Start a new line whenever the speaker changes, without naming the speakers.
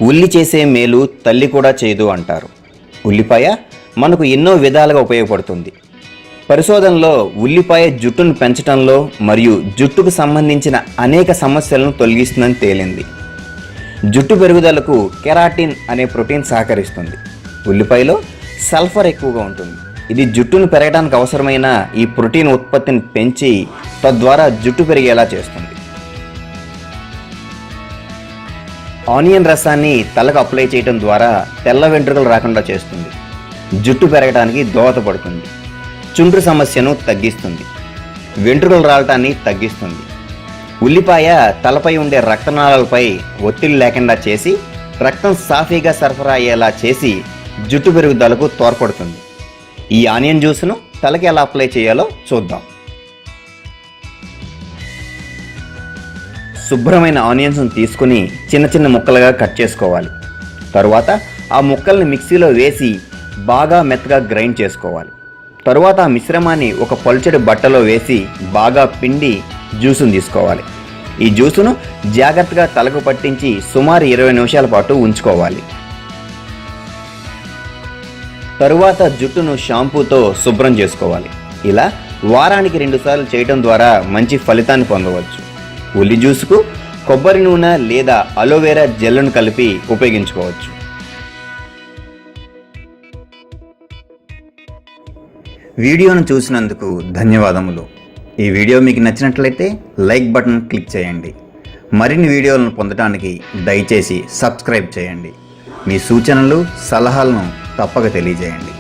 ఉల్లి చేసే మేలు తల్లి కూడా చేయదు అంటారు. ఉల్లిపాయ మనకు ఎన్నో విధాలుగా ఉపయోగపడుతుంది. పరిశోధనలో ఉల్లిపాయ జుట్టును పెంచడంలో మరియు జుట్టుకు సంబంధించిన అనేక సమస్యలను తొలగిస్తుందని తేలింది. జుట్టు పెరుగుదలకు కెరాటిన్ అనే ప్రోటీన్ సహకరిస్తుంది. ఉల్లిపాయలో సల్ఫర్ ఎక్కువగా ఉంటుంది. ఇది జుట్టును పెరగడానికి అవసరమైన ఈ ప్రోటీన్ ఉత్పత్తిని పెంచి తద్వారా జుట్టు పెరిగేలా చేస్తుంది. ఆనియన్ రసాన్ని తలకు అప్లై చేయడం ద్వారా తెల్ల వెంట్రుకలు రాకుండా చేస్తుంది. జుట్టు పెరగడానికి దోహదపడుతుంది. చుండ్రు సమస్యను తగ్గిస్తుంది. వెంట్రుకలు రావటాన్ని తగ్గిస్తుంది. ఉల్లిపాయ తలపై ఉండే రక్తనాళాలపై ఒత్తిడి లేకుండా చేసి రక్తం సాఫీగా సరఫరా అయ్యేలా చేసి జుట్టు పెరుగుదలకు తోడ్పడుతుంది. ఈ ఆనియన్ జ్యూస్ను తలకి ఎలా అప్లై చేయాలో చూద్దాం. శుభ్రమైన ఆనియన్స్ను తీసుకుని చిన్న చిన్న ముక్కలుగా కట్ చేసుకోవాలి. తరువాత ఆ ముక్కల్ని మిక్సీలో వేసి బాగా మెత్తగా గ్రైండ్ చేసుకోవాలి. తరువాత ఆ మిశ్రమాన్ని ఒక పలుచడి బట్టలో వేసి బాగా పిండి జ్యూసును తీసుకోవాలి. ఈ జ్యూసును జాగ్రత్తగా తలకు పట్టించి సుమారు 20 నిమిషాల పాటు ఉంచుకోవాలి. తరువాత జుట్టును షాంపూతో శుభ్రం చేసుకోవాలి. ఇలా వారానికి 2 సార్లు చేయడం ద్వారా మంచి ఫలితాన్ని పొందవచ్చు. ఉల్లి జ్యూసుకు కొబ్బరి నూనె లేదా అలోవెరా జెల్ను కలిపి ఉపయోగించుకోవచ్చు. వీడియోను చూసినందుకు ధన్యవాదములు. ఈ వీడియో మీకు నచ్చినట్లయితే లైక్ బటన్ క్లిక్ చేయండి. మరిన్ని వీడియోలను పొందడానికి దయచేసి సబ్స్క్రైబ్ చేయండి. మీ సూచనలు సలహాలను తప్పక తెలియజేయండి.